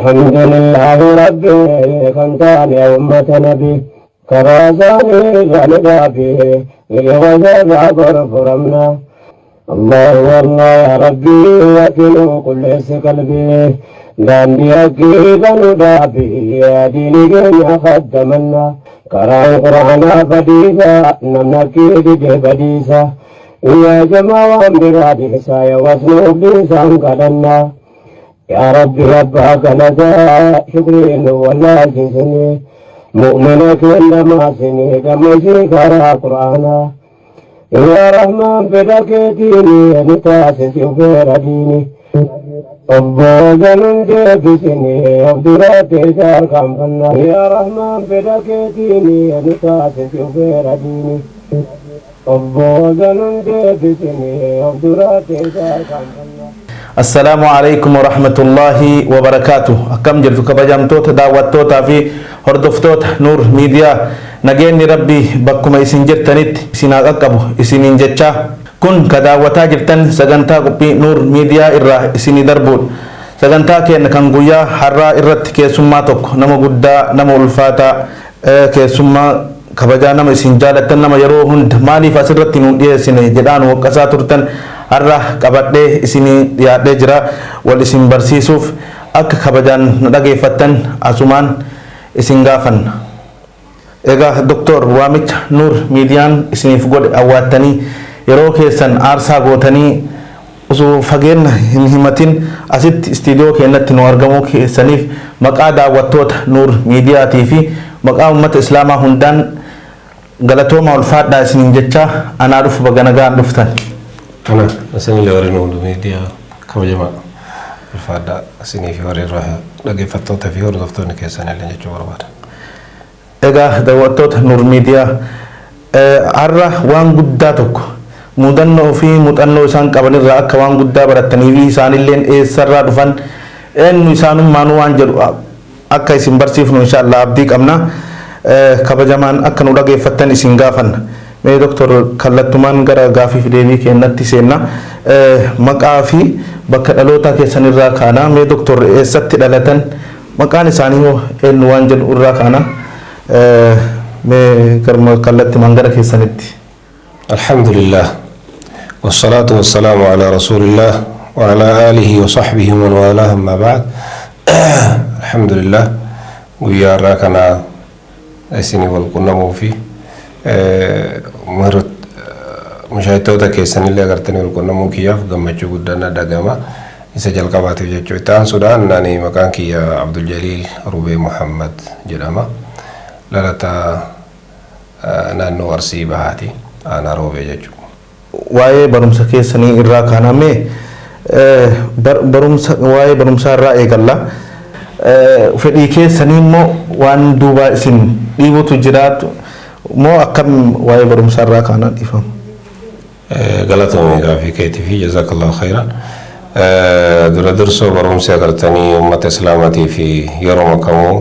الحمد لله ربي كنتان يا أمة نبي كرازاني غلبابي لغزاب غرفرمنا الله والله يا ربي وكل كل قلبي داني أكيد ندابي يا ديني جميع خدمنا قرأ القرآن فديسا نمنكيد جبديسا يا جماعة براديسا يا واسنوب ديسا قدنا يا ربي ربك لك شكرين ولا جسني مؤمنك عندما سني كمشي قرأ قرآنا يا رحمن بدكتيني نتاسس غير ديني أبوزن جبسني أبدراتي جار كمبنا يا رحمن بدكتيني نتاسس غير ديني أبوزن جبسني أبدراتي جار كمبنا. السلام عليكم ورحمة الله وبركاته. أكم جلتو كبجامتوت دعوتوتا في هردفتوت نور ميديا نجيني ربي بكم إسين جرتنيت إسين أقبو إسين جتشا كن كدعوتا جرتن سجنتا قبي نور ميديا إرّا إسين دربول سجنتا كأن كنغويا حرّا إرّت كيسماتك نمو قدا نمو الفاتا كيسما كبجانا ما إسين جالتن نما يروهن مالي فاسرت نودي إسين جدان وكساتورتن har'a qabadhee isinii dhiyaadhee jira wal isin barsiisuuf akka kabajaan dhageeffattan asumaan isin gaafanna. Egaa Doktor waamicha Nuur miidiyaan isiniif godhe awwaattanii yeroo keessan aarsaa gootanii osoo fageenya hin himatin asitti istiidiyoo keenyatti nu argamuu keessaniif maqaa daawwattoota Nuur miidiyaatii fi maqaa uummata islaamaa hundaan galatooma ulfaadhaa isiniin jecha anaa dhufu baga nagaan dhuftan. أنا أسني لوري نقول ميديا كوجمع الفادا أسني في وري راح لقي فتوة في وري دفتون كيسان اللي نجوا وربار. إذا دوّتوت نور ميديا عرّا وان قدّاتك مدنّو في مدنّو إنسان قبل الرأك وان قدّا برتني في إنسان اللي إسرّ دفن إن إنسان ما نوان جرو أكا إسم برسيف إن شاء الله أبديك أمنا كبجمان أكا نوراجي فتن إسم غافن. मैं डॉक्टर खल्लतुमान गरा गाफी फिदेवी के नत्ती सेना मकां fi bakka dhaloota keessan irraa kaana mee doktor eessatti dhalatan maqaan isaanii hoo eenyu waan jedhu irraa kaana mee garma kallattumaan gara keessanitti. alhamdulillah والصلاة والسلام على رسول الله وعلى آله وصحبه ومن والاه أما بعد الحمد لله ويا راكنا أسني والقنام في مرت مشاهدتوتا كيسان اللي أغرتني القنام كياف قمتشو قدنا دقاما يسجل قباتي جيتشو تان سودان ناني مكان كيا عبد الجليل روبي محمد جلاما لالتا نانو ورسي بهاتي أنا روبي جيتشو waa'ee barumsa keessanii irraa kaaname barumsa waa'ee barumsa irraa eegalla fedhii keessanii immoo waan duuba isin dhiibutu jiraatu moo akkam waa'ee barumsa irraa kaanaan dhiifamu. galatoomii gaafii keetii fi jazakallahu khairan dura dursoo barumsi agartanii ummata islaamaatii fi yeroo makamoo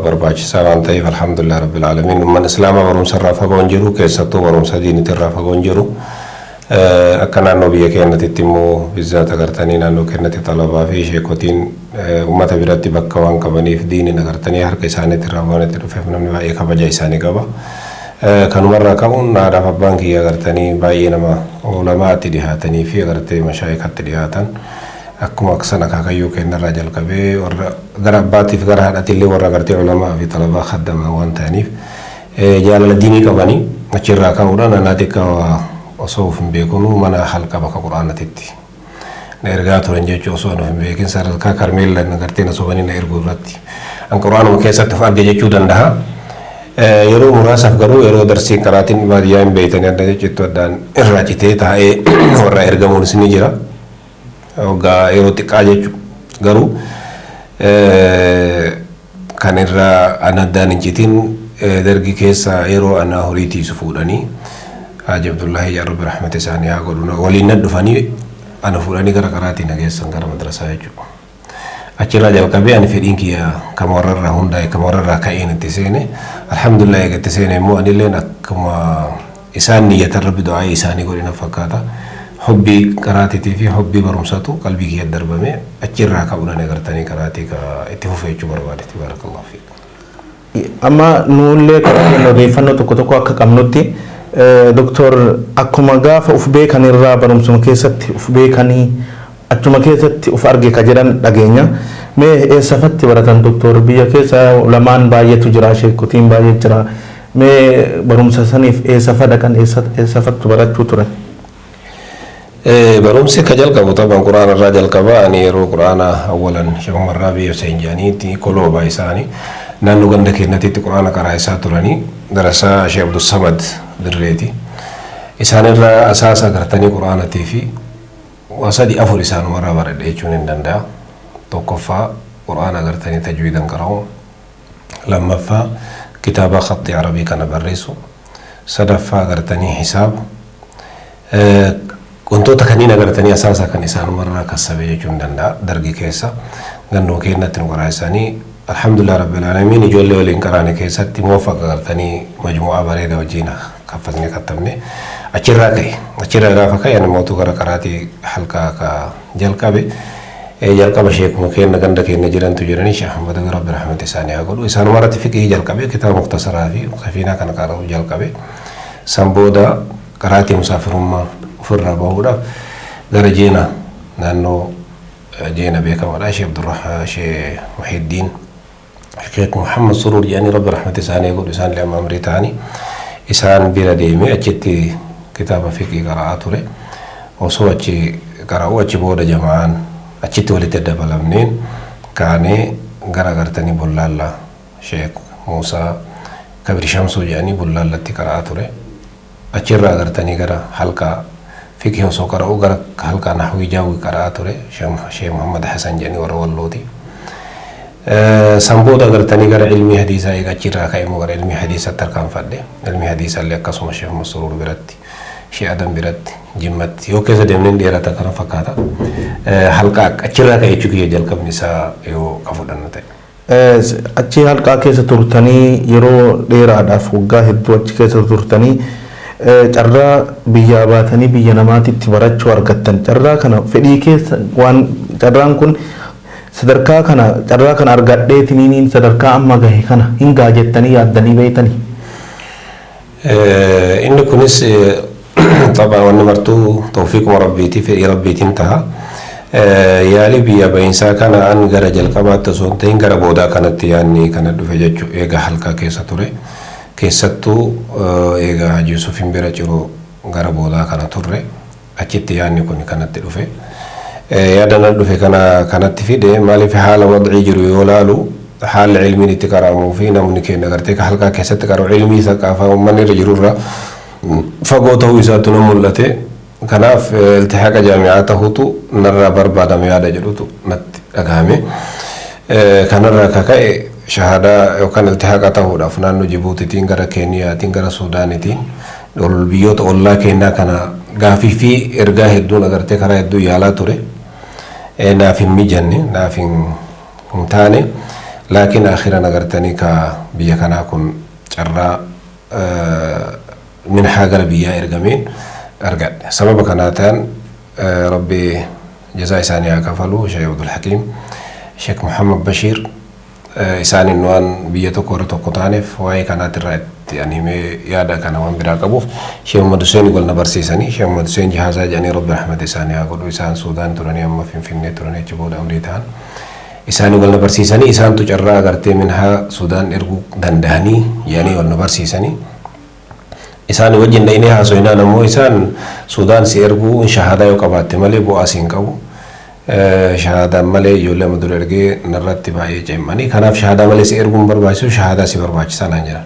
barbaachisaa waan ta'eef alhamdulillah rabbil aalamiin ummanni islaamaa barumsa irraa fagoon jiru keessattuu barumsa diiniti irraa fagoon jiru akka naannoo biyya keenyatti immoo bizzaata agartanii naannoo keenyatti talabaa fi sheekotiin ummata biratti bakka waan qabaniif diiniin agartanii harka isaaniitti irraa waan itti dhufeef namni baay'ee kabaja isaanii qaba. kanumarraa ka'uun naadhaaf abbaan kiyya agartanii baay'ee nama ulamaatti dhihaatanii fi agartee mashaayikatti dhihaatan akkuma aksan akaakayyuu kennarraa jalqabee warra gara abbaatiif gara haadhatillee warra agartee ulamaa fi talabaa khaddamaa waan ta'aniif jaalala diinii qabanii achirraa ka'uudhaan anaa xiqqaa osoo of hin beekunu mana halqa bakka quraanatitti na ergaa turan jechuu osoo of hin beekin sadarkaa karmeellan agartee na sobanii na erguu irratti an quraanuma keessatti of arge jechuu danda'a. yeroo muraasaaf garuu yeroo darsiin qaraatiin baadiyyaa hin beeytanii adda jechuutti addaan irraa citee taa'ee warra ergamuunis ni jira waggaa yeroo xiqqaa jechuudha garuu kan irraa an addaan hin citiin dargi keessa yeroo ana horii tiisu fuudhanii Haji Abdullahi yaa Rabbi rahmata isaanii haa godhu waliin nan dhufanii ana fuudhanii gara qaraatiin nageessan gara madrasaa jechuudha. Achirraa jalqabee ani fedhiin kiyya kama warrarraa hundaa'e kama warrarraa ka'een itti seene alhamdulillah eegatti seene immoo anilleen akkuma isaan niyyatan rabbi du'aa isaanii godhina fakkaata حبي قراتي في حبي برمساتو قلبي كي الدربمي أجرها كأونا نقرتني قراتي كاتفوفي جبروالتي بارك الله فيك. أما نقول لك إنه ريفانو تكتوكو أكملتي دكتور أكما غاف أفبيك عن الراب برمسون كيست أفبيك عني أتوما كيست أفرجي كجران لجينيا ما سافت براتان دكتور بيا كيسا لمان باية تجراشة كتيم باية ترى ما برمسا سنيف سافت كان سافت برات توترا برمسي كجل كبو طبعا قرآن الرجل كبا أني يرو قرآن أولا شيخ مرابي وسينجاني تي كلو بايساني نانو غندك نتي قرآن كرايسا تراني درسا شيخ عبد الصمد دريتي إسان الرا أساسا كرتني قرآن تيفي وصدي أفر إسان مرة برد إيجون دندا توقفا قرآن كرتني تجويدا كراو لما فا كتابة خط عربي كان بريسو صدفا كرتني حساب كنتو تكنين أقرتني أساسا كان إسان مرة كسبي جندنا درجي كيسا غنو كينا تنقرأ إساني الحمد لله رب العالمين يجول لي ولين كيسا موفق أقرتني مجموعة بريدة وجينا كفتني كتبني أشيرا غافكا يعني موتو قراتي حلقة كجلقة جلقة شيخ مكين نغندا كين جيران تجراني شيخ محمد رب الرحمة إساني أقول إسان مرة تفكي جلقة كتاب مختصر في سفينة كان قارو جلقة سامبودا قراتي مسافر فرنا بودا درجينا لأنه جينا بك ولا شيخ عبد الرحمن شيخ محي الدين شيخ محمد سرور يعني رب رحمة إساني يقول إسان لأمام ريتاني إسان بلا ديمي أجتي كتاب فقه قراءته له وصو أجي قراءه أجي بودا جمعان أجتي ولي تدبل منين كاني قرأتني بولالا شيخ موسى كبير شمسو يعني بولالا تي قراءته له أجرا قرأتني قرأ حلقة فقه وسوكر أو قرأ حلقة نحوي جاوي قراءته له شيخ محمد حسن جاني ورولودي سامبودا قرأتني قرأ علمي حديثة إيجا أجرا كايمو قرأ علمي حديثة تركان فده علمي حديثة اللي أقسم الشيخ مسرور براتي شيء آدم براتي جمت يو كذا دمنين ديرا تكرا فكاتا حلقة أجرا كايجوكي يجل كم نساء يو كفودان نتاي أجي حلقة كيسة تورتاني يرو ديرا دافوغا هدو أجي كيسة تورتاني carraa biyyaa baatanii biyya namaatitti barachuu argattan carraa kana fedhii keessa waan carraan kun sadarkaa kana carraa kana argadheetiniin sadarkaa amma gahe kana hingaa jettanii yaaddanii beeytanii inni kunis طبعا ونمرتو توفيق ربيتي في ربيتي انتهى يالي بيا بينسا كان ان غرج القبات سونتين غرا بودا كانت يعني كانت دفجچو ايغا حلقه كيسا توري keessattuu eegaa Yuusufiin bira jiru gara boodaa kana turre achitti yaadni kun kanatti dhufe yaadana dhufe kanatti fide maaliif haala wad'ii jiru yoo laalu haala ilmiin itti qaramuu fi namni keenya gartee ka halkaa keessatti qaru ilmii saqaafaa uummanni irra jirurra fagoo ta'uu isaatti nu mul'ate kanaaf iltihaaqa jaami'aa ta'uutu narraa barbaadame yaada jedhutu natti dhagahame kanarraa kaka'e شهادة يمكن التحاق تهودا فنانو جيبوتي غرا كينيا غرا سودانيتين دول بيوت الله كينا كنا غافي في ارغا هدو نغرتي كرا هدو يالا توري نافي ميجاني نافي متاني لكن اخيرا نغرتني كا بيا كنا كن جرا من حاجه بيا ارغامين ارغد سبب كناتان ربي جزاء ثانيه كفلو شيخ عبد الحكيم شيخ محمد بشير إسان النوان بيتو كورتو كتانف واي كانت الرأي يعني مي يادا كان وان براقبوف شيخ محمد حسين قلنا برسيساني شيخ محمد حسين جهازا جاني رب رحمة إساني أقول إسان سودان تراني أما فين تراني جبود أمريتان إسان قلنا برسيساني إسان تجرى أغرتي منها سودان إرغو دنداني يعني قلنا برسيساني إسان وجن دينيها سوينا نمو إسان سودان سيرغو إن شهادة يقبات ملي بو آسين كبو شهادة ملي يولا مدرجة نرتب باي جماني كنا في شهادة ملي سيركم بربايسو شهادة سيبربايش سانجرا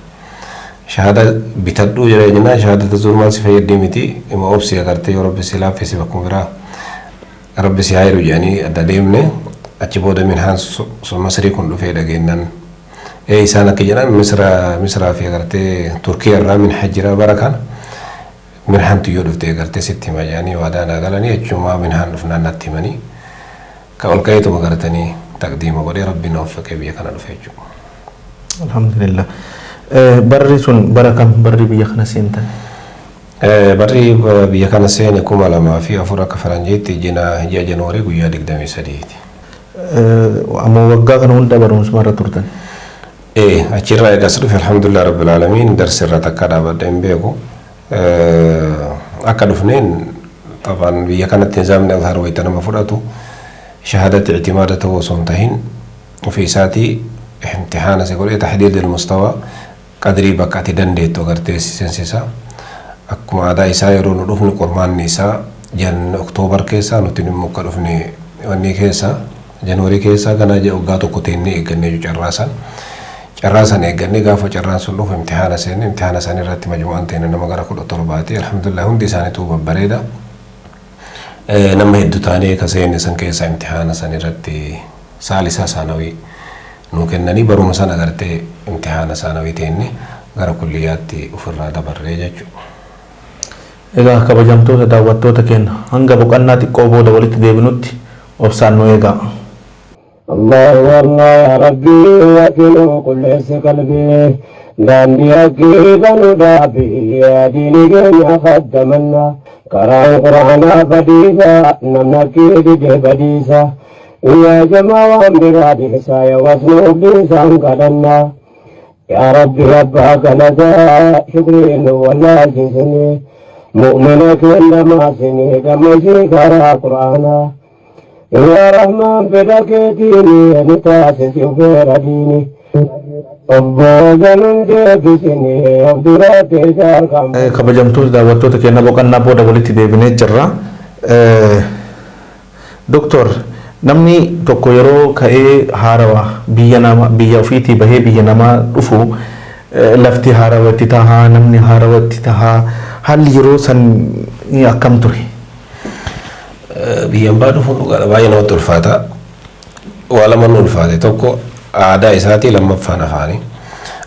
شهادة بتدو جرينا شهادة تزور ما سفير ديمتي إما أوبسي أكرتي ورب سلام في سبكم برا رب سياير يعني أدليمني أجيبود من هانس مصري كله في دقينن إيه سانا كجنا مصر في أكرتي تركيا را من حجرا بركان من هان تيودو في أكرتي ستي مجاني وادانا قالني أجمع من هان فنان نتيمني كأول كيتو مقرتني تقديم وقولي ربنا وفق بيا كان نفيجو الحمد لله بري سن بركم بري بيا خنا سنتن Barri biyya kana seene 2004 akka faranjiitti ji'a Janoorii guyyaa 23ti. Ammoo waggaa kana hunda barumsuma irra turtan. Achirraa eegas dhufe alhamdulillah rabbil alamin darsirra takka dhaabadha hin beeku. Akka dhufneen طبعا biyya kanatti nizaamni azhar wayita nama fudhatu shahadati i'timaada ta'uu osoo hin tahin ofii isaatii imtixaana si godhee tahdiid ilmustawa qadrii bakka ati dandeettu agartee seensisaa. Akkuma aadaa isaa yeroo nu dhufne qormaanni isaa Oktoobar keessa nuti immoo akka dhufne wanni keessa Janoorii keessa ganaa waggaa tokko teennee eeggannee carraasan eeggannee gaafa carraan sun dhufu imtixaana seenne imtixaana isaanii irratti majmu'aan teenne nama gara 17 alhamdulillah hundi isaaniitu babbareeda. Nama hedduu taanee ka seenne san keessa imtixaana san irratti saalisaa saanawii nuu kennanii baruma sana agartee imtixaana saanawii teenne gara kulliyaatti ofirraa dabarree jechuudha. Egaa kabajamtoota daawwattoota keenya hanga boqonnaa xiqqoo booda walitti deebinutti obsaan nu eegaa. الله والله يا ربي وكلوا كل قلبي داندي أكيد ندابي يا ديني جميع خدمنا قرأ القرآن بديسا نمكيد بديسا يا جماعة براديسا يا واسنوب ديسا قدنا يا ربي ربك لدى شكرين والله جسني مؤمنك لما سني كمشي قرأ قرآنا يا رحمن بدكتيني نتاسس غير ديني kabajamtoota daawwattoota keenya boqonnaa booda walitti deebinee jirra. Doktor, namni tokko yeroo ka'ee haarawaa biyya ofiitii bahee biyya namaa dhufu lafti haarawatti tahaa namni haarawatti tahaa haalli yeroo san akkam ture? Biyyan baa dhufuun dhugaadha baay'ee namatti ulfaata. Waa lama nu ulfaate tokko aadaa isaatii lammaffaan afaanii.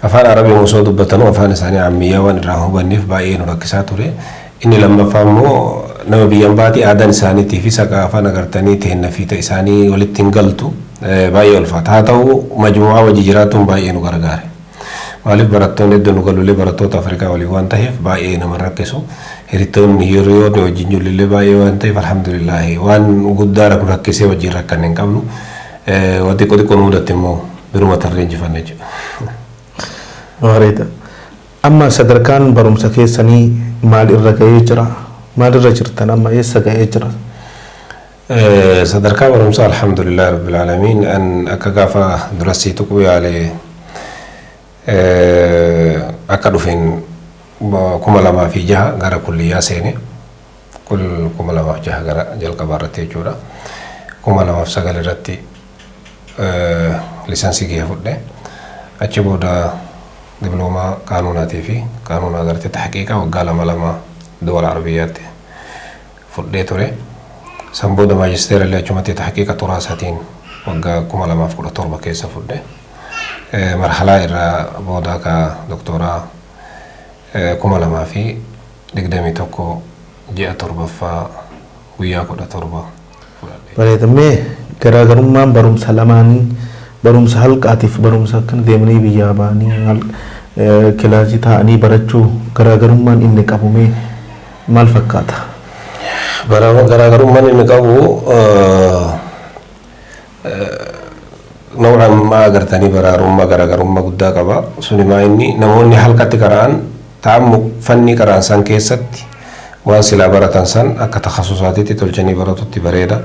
Afaan Arabii osoo dubbatanuu afaan isaanii ammiyyaa waan irraa hubanneef baay'ee nu rakkisaa ture. Inni lammaffaan immoo nama biyyan baatii aadaan isaaniitii fi saqa afaan agartanii teenna fiita isaanii walitti hin galtu baay'ee ulfaata. Haa ta'u majmu'aa wajji jiraatuun baay'ee nu gargaare. Maaliif barattoonni iddoo nu galuulee barattoota Afrikaa walii waan ta'eef baay'ee nama rakkisu. Hiriyoonni hiriyoonni wajjin ijoollee baay'ee waan ta'eef alhamdulillahi waan guddaa rakkisee wajjin rakkanne hin qabnu. Wanti xiqqoo nu mudate immoo biruma tarree injifanne jechuudha. Bareeda. Amma sadarkaan barumsa keessanii maal irra ga'ee jira? Maal irra jirtan amma eessa ga'ee jira? Sadarkaa barumsa alhamdulillah rabbil alamin an akka gaafa durasii tuquu yaalee akka dhufeen 2006 gara kulliyyaa seene 2006 gara jalqabaa irratti jechuudha. 2009 irratti lisaansii gahee fudhe achi booda diploomaa qaanuunaatii fi qaanuuna agartee tahqiiqa waggaa 2 dawla arabiyyaatti fudhee ture. San booda maajisteera illee achumatti tahqiiqa xuraasaatiin waggaa 2017 keessa fudhe. Marhalaa irraa booda ka doktoraa 2021 ji'a torbaffaa guyyaa 17 bareedamee garaagarummaan barumsa lamaanii barumsa halqaatiif barumsa akkana deemanii biyyaa ba'anii kilaasii taa'anii barachuu garaagarummaan inni qabumee maal fakkaata? Garaagarummaan inni qabu naw'an maa agartanii garaagarummaa guddaa qaba. Sunimaa inni namoonni halkatti qara'an ta'ammu fanni qara'an san keessatti waan silaa baratan san akka takhasusaatiitti tolchanii baratutti bareeda.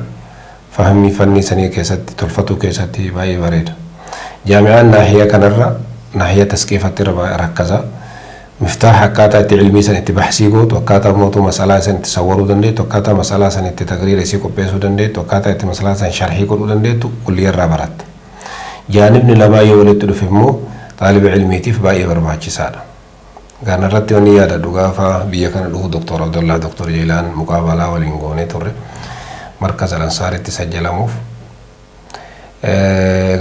Fahmii fanni sanii keessatti tolfatu keessatti baay'ee bareeda. Jaami'aan naahiyaa kanarra naahiyaa tasqiifatti rakkasa. Miftaaha akkaataa itti ilmii san itti baxsii gootu akkaataa mootuu masalaa san itti sawwaruu dandeettu akkaataa masalaa san itti taqriira isii qopheessuu dandeettu akkaataa itti masalaa san sharhii godhuu dandeettu kulliyarraa baratte. Jaanibni lamaa yoo walitti dhufe immoo xaaliba ilmiitiif baay'ee barbaachisaadha. Gaana irratti wanni yaadadhu gaafa biyya kana dhufu Dr. Abdullah Dr. Jeelaan muqaabalaa waliin goonee turre. Markaz Al-Ansaaritti sajjalamuuf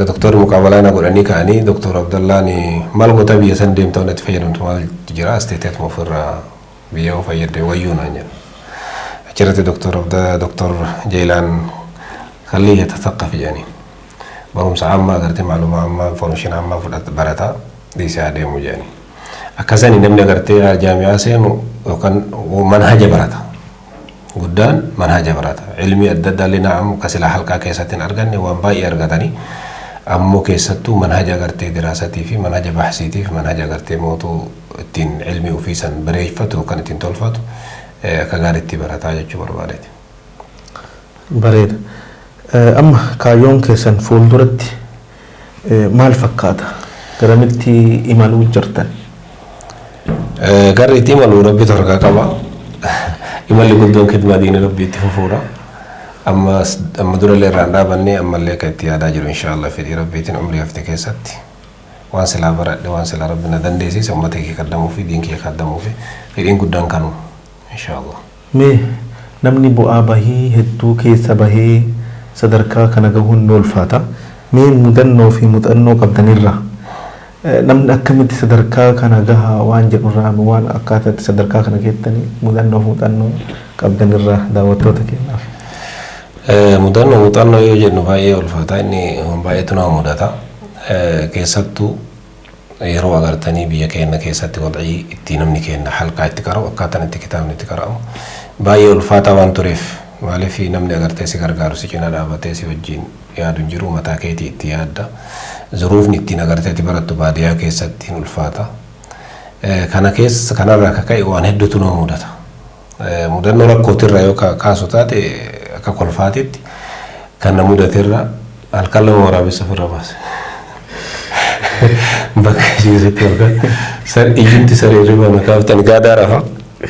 Dr. muqaabalaa na godhanii ka'anii Dr. Abdullaan maal goota biyya san deemtaa itti fayyadamtu maal jira asteeteet ofirraa biyya of fayyadde wayyuu naan jedha. Achirratti Dr. Jeelaan khallii yatasaqqaf jedhanii barumsa amma agartee maaluma amma information amma fudhata barataa dhiisee adeemu jedhanii. Akkasanii namni agartee jaami'aa seenu yookaan manhaja barata. Guddaan manhaja barata. Ilmi adda addaa illee na'amu kasila halkaa keessatti hin arganne waan baay'ee argatanii ammoo keessattuu manhaja agartee diraasatii fi manhaja baxsiitiif manhaja agartee mootuu ittiin ilmi ofiisan bareeffatu yookaan ittiin tolfatu akka gaariitti barataa jechuu barbaadeeti. Bareeda. Amma kaayyoon keessan fuulduratti maal fakkaata? Garamitti imaluu jirtan? Garri itti imaluu rabbitu harkaa qaba. Imalli guddoon khidmaa diinii rabbii itti fufuudha. Amma durallee irraan dhaabannee ammallee akka itti yaadaa jiru inshaallah fedhii rabbiitiin umrii hafte keessatti waan silaa baradhe waan silaa rabbi na dandeessise uummata kee kaddamuu fi diin kee kaddamuu fi fedhiin guddaan kanuma inshaallah. Mee namni bu'aa bahii hedduu keessa bahee sadarkaa kana gahuun ni ulfaata. Mee mudannoo fi muuxannoo qabdanirraa namni akkamitti sadarkaa kana gahaa waan jedhurraa waan akkaataatti sadarkaa kana geettanii mudannoo fi muuxannoo qabdanirraa daawwattoota kennaaf. Mudannoo yoo jennu baay'ee ulfaata inni baay'eetu nama mudata. Keessattuu yeroo agartanii biyya keenya keessatti wad'ii itti namni keenya halkaa itti qara'u akkaataan itti kitaabni itti qara'amu baay'ee ulfaata waan tureef maaliif namni agartee si gargaaru si cina dhaabatee si wajjin yaadu hin jiru mataa keetii itti yaadda. Zuruufni ittiin agartee itti barattu baadiyyaa keessatti hin ulfaata. Kana keessa kanarraa akka ka'e waan hedduutu nama mudata. Mudannoo rakkootirraa yoo kaasu taate akka kolfaatitti kan na mudaterra halkan lama waraabessa ofirra baase. Bakka isheesitti argaa iyyutti saree ribaan kaaftan gaadaa rafa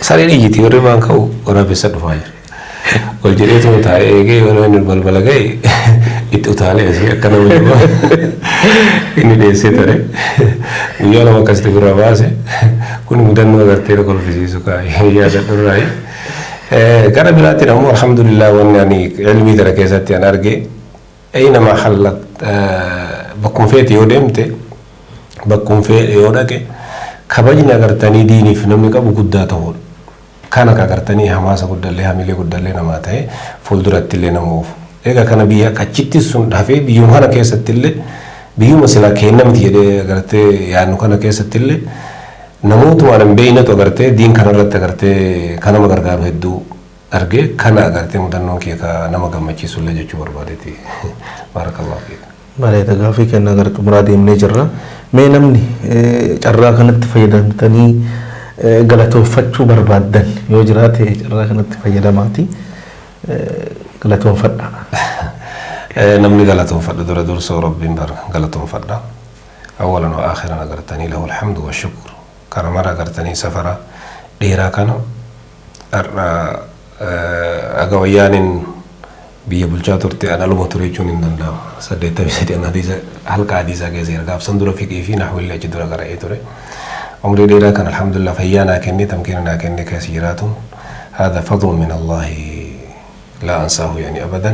sareen iyyiti yoo ribaan ka'u waraabessa dhufaa jira. Ol jedheetuma taa'ee eegee yoo inni balbala ga'e itti utaalee asii akka nama jiru inni deessee ture. Guyyaa lama akkasitti ofirra baase kun mudannoo agartee kolfisiisu kaa'ee yaadadhurraa. Gara biraatti ammoo alhamdulillah wanni ani ilmii tana keessatti an arge aynama hallat bakkuma feete yoo deemte bakkuma feete yoo dhaqe kabajni agartanii diiniif namni qabu guddaa ta'uudha. Kana agartanii hamaasa guddallee hamilee guddallee namaa ta'e fuulduratti illee nama oofu. Egaa kana biyya achitti sun dhafee biyyuma kana keessatti illee biyyuma silaa kennamti jedhee agartee yaadnu kana keessatti illee namootuma an beeynatu agartee diin kanarratti agartee kanama gargaaru hedduu arge kana agartee mudannoon kee ka nama gammachiisu illee jechuu barbaadeeti. Barakallahu fiik. Bareeda gaafii kenna gara xumuraa deemnee jirra. Mee namni carraa kanatti fayyadamtanii galatoonfachuu barbaaddan yoo jiraate carraa kanatti fayyadamaati galatoonfadha. Namni galatoonfadha dura dursoo rabbiin bar galatoonfadha. Awwalan wa akhiran agartanii lahu alhamdu wa shukr. Kana mara agartanii safara dheeraa kana aga wayyaanin biyya bulchaa turte analuma ture jechuun hin danda'amu. 83 halka hadiisaa keessa ergaaf san dura fiqii fi naxwillee achi dura qara'ee ture. عمري ديرا كان الحمد لله فيانا كني تمكيننا كني كثيراتهم هذا فضل من الله لا أنساه يعني أبدا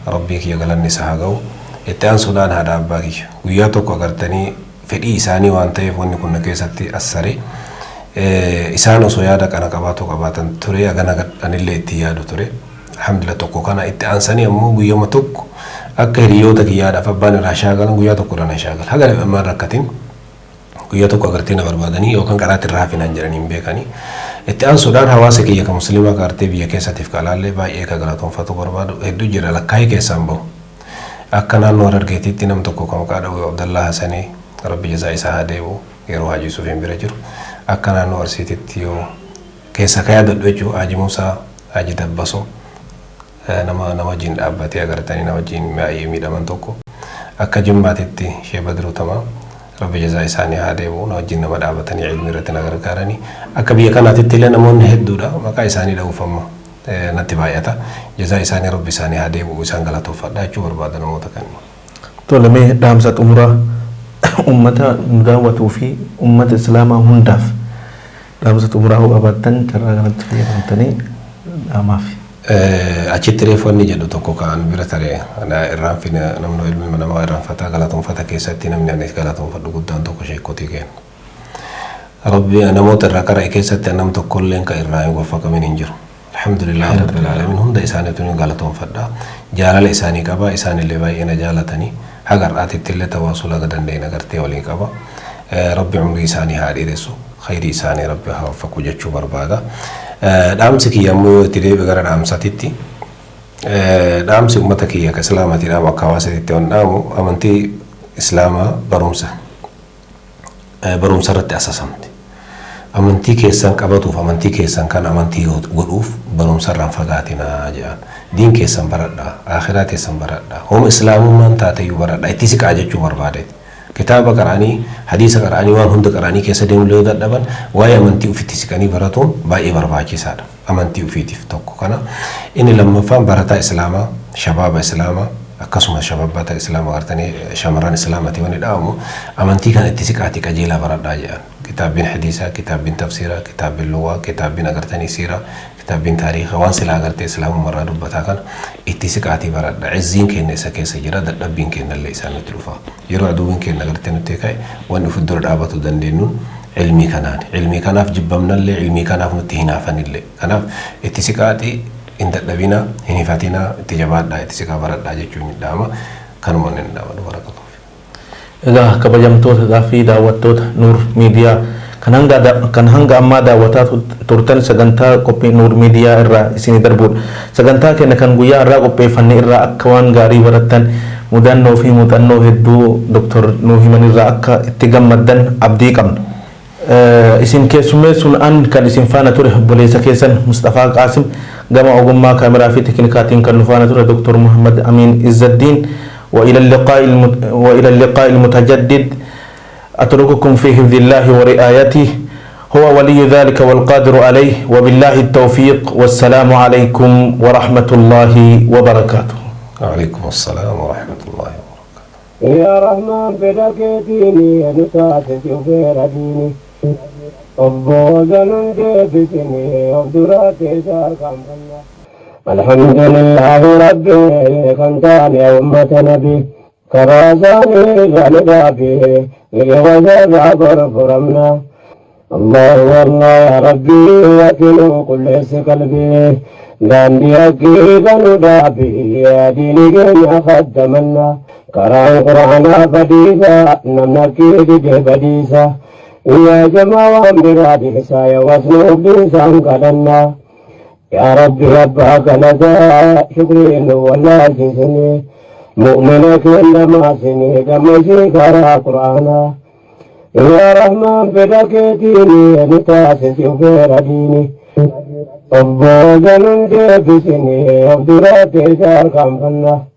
ربك يقلني سهاجو التان سودان هذا باقي وياتك وقرتني في الإنساني وانتي فوني كنا كيستي السري إنسانو سويادك أنا كباتو كباتن تري أنا اللي تيادو تري الحمد لله تكو كنا التان سني أمو بيوم تك أكريوتك يادا فبان الرشاقل وياتك كنا شاقل هذا ما ركتين guyyaa tokko agartee na barbaadanii yookaan qaraatti irraa hafinaan jedhanii hin beekanii itti aan sudaan hawaasa kiyya kan musliimaa agartee biyya keessatiif qalaallee baay'ee ka galatoonfatu barbaadu hedduu jira lakkaa'ee keessaan bahu akka naannoo Harargeetitti nam tokko kan maqaa dhawuu Abdallaa Hasanii rabbi jazaa isaa haa deebi'u yeroo Haji Yusufiin bira jiru akka naannoo Arsiititti yoo keessa ka yaadadhu jechuun Haji Muusaa Haji Dabbaso nama wajjin dhaabbatee agartanii nama wajjin baay'ee miidhaman tokko akka Jimmaatitti Shee Badruu Tamaa رب جزاء إساني هذا ونا وجينا ما دعوتني علم رتنا غرقارني أكبي كانت تتلا نمون هدودا ما كا إساني له فما نتبايتا جزاء إساني رب إساني هذا وإسان غلطوا فدا شو برباد نموت كاني تولمي دامسات أمرا أمة نداوة في أمة الإسلام هنداف دامسات أمرا هو أبدا ترى كانت في أمتني ما في achi telefoonni jedhu tokko kan bira tare ana irraan fi namno ilmi nama irraan fata galatoonfata keessatti namni anis galatoonfadhu guddaan tokko sheekotii kenna. Rabbi namoota irraa karaa keessatti nam tokko illee ka irraa hin waffaqamin hin jiru. Alhamdulillah rabbil alamin hunda isaaniitu ni galatoonfadha. Jaalala isaanii qaba isaanillee baay'ee na jaalatanii haga har'aatitti illee tawaasula danda'in agartee waliin qaba. Rabbi umrii isaanii haa dheeressu. خير إساني ربي هوفق وجهه بربادا دامسك يمو تدي بغير دامساتيتي دامسك أمتك يا كسلامتي دام وكواسيتي ونامو أمنتي إسلاما برومسا رت أساسمتي أمنتي كيسان كبتوف أمنتي كيسان كان أمنتي غروف برومسا رنفقاتنا جان دين كيسان بردا آخرات كيسان بردا هم إسلام من تاتي بردا إتيسك أجتشو بربادت كتاب قرآني حديث قرآني وان هند قرآني كيسا ديم لو دبن واي أمنتي وفيتيسكاني براتون باي برباكي ساد أمنتي وفيتي فتوكو كنا إني لما فهم برتا إسلاما شباب إسلاما أكسم شباب إسلام وقرتني شمران إسلامتي ونداومو أمنتي كان إتيسكاتي كجيلا بردا جان كتاب بين حديثة كتاب بين تفسيرة كتاب باللغة كتاب بين أقرتني سيرة كتاب بين تاريخ وان سلا أقرت إسلام مرة دبتها كان إتسكاتي برد عزين كين سكين سجرا دبين كين اللي إسان تلوفا يروح دوين كين أقرتني تكاي وان في الدور دابتو دندينون علمي كناف جبمنا اللي علمي كناف نتهينا فن اللي كناف إتسكاتي إن دبينا هني فاتينا تجابات دا إتسكا برد دا جتوني داما كانوا من داما دبرك الله إذا كبجمتوت دافي دعوتوت نور ميديا kan hanga amma daawwataa turtan sagantaa qophii Nuur Miidiyaa irraa isinii darbuudha. Sagantaa keenya kan guyyaa irraa qopheeffannee irraa akka waan gaarii barattan mudannoo fi muuxannoo hedduu Dr. Nuur himan irraa akka itti gammaddan abdii qabna. Isin keessummeessuun an kan isin faana ture obboleessa keessan Mustafaa Qaasim, gama ogummaa kaameraa fi teeknikaatiin kan nu faana ture Dr. Muhammad Amin Izzaddiin. وإلى اللقاء المتجدد أترككم في حفظ الله ورعايته هو ولي ذلك والقادر عليه وبالله التوفيق والسلام عليكم ورحمة الله وبركاته. وعليكم السلام ورحمة الله وبركاته. يا رحمن بدك ديني نساتك وغير ديني أبوزن جبتني أبدراتي ساكم الله الحمد لله ربي كنتان يا أمة نبي كرازاني جانبابي وزاد فرمنا الله والله يا ربي وكلو كل قلبي داندي أكيد ندابي يا ديني جميع خدمنا كران قرآن فديسا نمنكيد جبديسا يا جماعة براديسا يا وصنوب ديسا انقلنا يا ربي ربك لدى شكرين ولا جسني مؤمنك إنما سني كمشي كرا قرآنا يا رحمن بدك ديني نتاسس وغير ديني أبوزن جبسني أبدراتي ساركم فنا